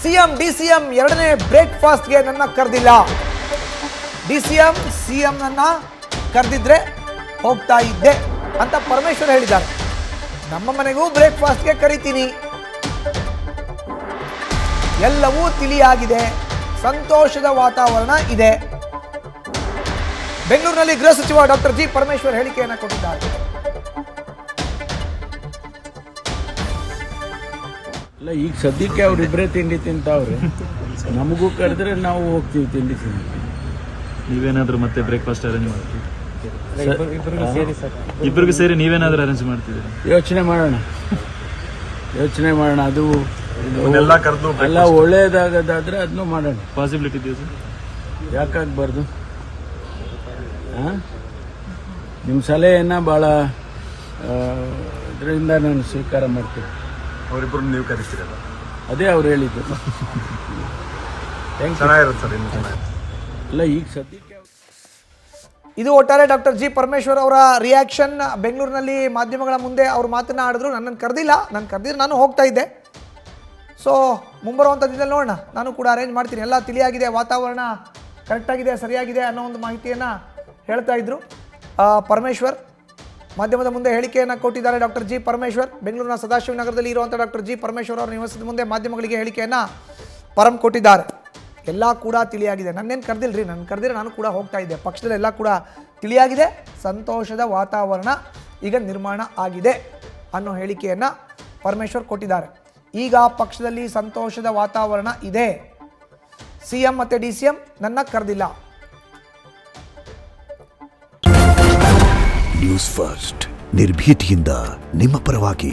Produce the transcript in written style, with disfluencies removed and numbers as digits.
CM DCM ಎರಡನೇ ಬ್ರೇಕ್ಫಾಸ್ಟ್ಗೆ ನನ್ನ ಕರೆದಿಲ್ಲ. DCM CM ನನ್ನ ಕರೆದಿದ್ರೆ ಹೋಗ್ತಾ ಇದ್ದೆ ಅಂತ ಪರಮೇಶ್ವರ್ ಹೇಳಿದ್ದಾರೆ. ನಮ್ಮ ಮನೆಗೂ ಬ್ರೇಕ್ಫಾಸ್ಟ್ಗೆ ಕರಿತೀನಿ, ಎಲ್ಲವೂ ತಿಳಿಯಾಗಿದೆ, ಸಂತೋಷದ ವಾತಾವರಣ ಇದೆ. ಬೆಂಗಳೂರಿನಲ್ಲಿ ಗೃಹ ಸಚಿವ ಡಾಕ್ಟರ್ ಜಿ ಪರಮೇಶ್ವರ್ ಹೇಳಿಕೆಯನ್ನು ಕೊಟ್ಟಿದ್ದಾರೆ. ಅಲ್ಲ, ಈಗ ಸದ್ಯಕ್ಕೆ ಅವರಿಬ್ಬರೇ ತಿಂಡಿ ತಿಂತಾವ್ರೆ. ನಮಗೂ ಕರೆದ್ರೆ ನಾವು ಹೋಗ್ತೀವಿ ತಿಂಡಿ ತಿನ್ನಕ್ಕೆ. ನೀವೇನಾದ್ರೂ ಮತ್ತೆ ಬ್ರೇಕ್ಫಾಸ್ಟ್ ಅರೇಂಜ್ ಮಾಡ್ತೀವಿ? ಇಬ್ಬರಿಗೂ ಸೇರಿ ನೀವೇನಾದ್ರೂ ಅರೇಂಜ್ ಮಾಡ್ತಿದ್ದೀರಿ? ಯೋಚನೆ ಮಾಡೋಣ. ಅದು ಕರೆದು ಎಲ್ಲ ಒಳ್ಳೇದಾಗದಾದ್ರೆ ಅದನ್ನು ಮಾಡೋಣ. ಪಾಸಿಬಿಲಿಟಿ ಇದೆಯಾ ಸರ್? ಯಾಕಾಗಬಾರ್ದು? ನಿಮ್ಮ ಸಲಹೆಯನ್ನು ಭಾಳ ಇದರಿಂದ ನಾನು ಸ್ವೀಕಾರ ಮಾಡ್ತೀನಿ. ಅವರಿಬ್ಬರು ನೀವು ಕರೆಸ್ತೀರಲ್ಲ, ಅದೇ ಅವ್ರು ಹೇಳಿದ್ದು. ಚೆನ್ನಾಗಿರುತ್ತೆ ಸರ್. ಅಲ್ಲ, ಈಗ ಸದ್ಯಕ್ಕೆ ಇದು ಒಟ್ಟಾರೆ ಡಾಕ್ಟರ್ ಜಿ ಪರಮೇಶ್ವರ್ ಅವರ ರಿಯಾಕ್ಷನ್. ಬೆಂಗಳೂರಿನಲ್ಲಿ ಮಾಧ್ಯಮಗಳ ಮುಂದೆ ಅವರು ಮಾತನಾಡಿದ್ರು. ನನ್ನನ್ನು ಕರೆದಿಲ್ಲ, ನಾನು ಕರೆದಿದ್ರೆ ನಾನು ಹೋಗ್ತಾ ಇದ್ದೆ. ಸೊ ಮುಂಬರುವಂಥ ದಿನದಲ್ಲಿ ನೋಡೋಣ, ನಾನು ಕೂಡ ಅರೇಂಜ್ ಮಾಡ್ತೀನಿ. ಎಲ್ಲ ತಿಳಿಯಾಗಿದೆ, ವಾತಾವರಣ ಕರೆಕ್ಟಾಗಿದೆ, ಸರಿಯಾಗಿದೆ ಅನ್ನೋ ಒಂದು ಮಾಹಿತಿಯನ್ನು ಹೇಳ್ತಾ ಇದ್ರು ಪರಮೇಶ್ವರ್. ಮಾಧ್ಯಮದ ಮುಂದೆ ಹೇಳಿಕೆಯನ್ನು ಕೊಟ್ಟಿದ್ದಾರೆ ಡಾಕ್ಟರ್ ಜಿ ಪರಮೇಶ್ವರ್. ಬೆಂಗಳೂರಿನ ಸದಾಶಿವನಗರದಲ್ಲಿ ಇರುವಂಥ ಡಾಕ್ಟರ್ ಜಿ ಪರಮೇಶ್ವರ್ ಅವರ ನಿವಾಸದ ಮುಂದೆ ಮಾಧ್ಯಮಗಳಿಗೆ ಹೇಳಿಕೆಯನ್ನು ಪರಂ ಕೊಟ್ಟಿದ್ದಾರೆ. ಎಲ್ಲ ಕೂಡ ತಿಳಿಯಾಗಿದೆ, ನನ್ನೇನು ಕರೆದಿಲ್ಲ ರೀ, ನನ್ನ ಕರೆದಿದ್ರೆ ನಾನು ಕೂಡ ಹೋಗ್ತಾ ಇದ್ದೆ. ಪಕ್ಷದಲ್ಲಿ ಎಲ್ಲ ಕೂಡ ತಿಳಿಯಾಗಿದೆ, ಸಂತೋಷದ ವಾತಾವರಣ ಈಗ ನಿರ್ಮಾಣ ಆಗಿದೆ ಅನ್ನೋ ಹೇಳಿಕೆಯನ್ನು ಪರಮೇಶ್ವರ್ ಕೊಟ್ಟಿದ್ದಾರೆ. ಈಗ ಪಕ್ಷದಲ್ಲಿ ಸಂತೋಷದ ವಾತಾವರಣ ಇದೆ. ಸಿಎಂ ಮತ್ತು ಡಿಸಿಎಂ ನನ್ನ ಕರೆದಿಲ್ಲ. ನ್ಯೂಸ್ ಫಸ್ಟ್ ನಿರ್ಭೀತಿಯಿಂದ ನಿಮ್ಮ ಪರವಾಗಿ.